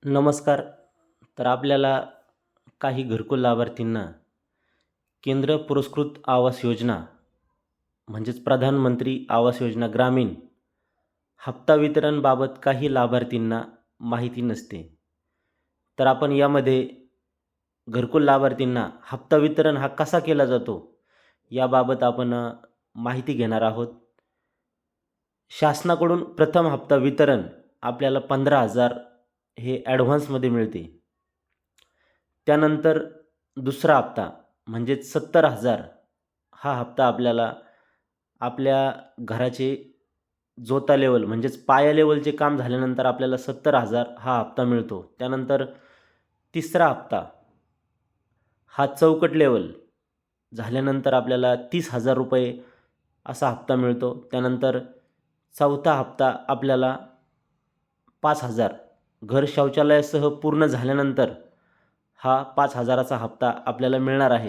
नमस्कार. तर आपल्याला काही घरकुल लाभार्थींना केंद्र पुरस्कृत आवास योजना म्हणजेच प्रधानमंत्री आवास योजना ग्रामीण हप्ता वितरणबाबत काही लाभार्थींना माहिती नसते. तर आपण यामध्ये घरकुल लाभार्थींना हप्ता वितरण हा कसा केला जातो याबाबत आपण माहिती घेणार आहोत. शासनाकडून प्रथम हप्ता वितरण आपल्याला 15,000 हे ॲडव्हान्समध्ये मिळते. त्यानंतर दुसरा हप्ता म्हणजेच 70,000 हा हप्ता आपल्याला आपल्या घराचे जोता लेवल म्हणजेच पाया लेवलचे काम झाल्यानंतर आपल्याला 70,000 हा हप्ता मिळतो. त्यानंतर तिसरा हप्ता हा चौकट लेवल झाल्यानंतर आपल्याला 30,000 रुपये असा हप्ता मिळतो. त्यानंतर चौथा हप्ता आपल्याला 5,000 घर शौचालयासह पूर्ण झाल्यानंतर हा 5,000चा हप्ता आपल्याला मिळणार आहे.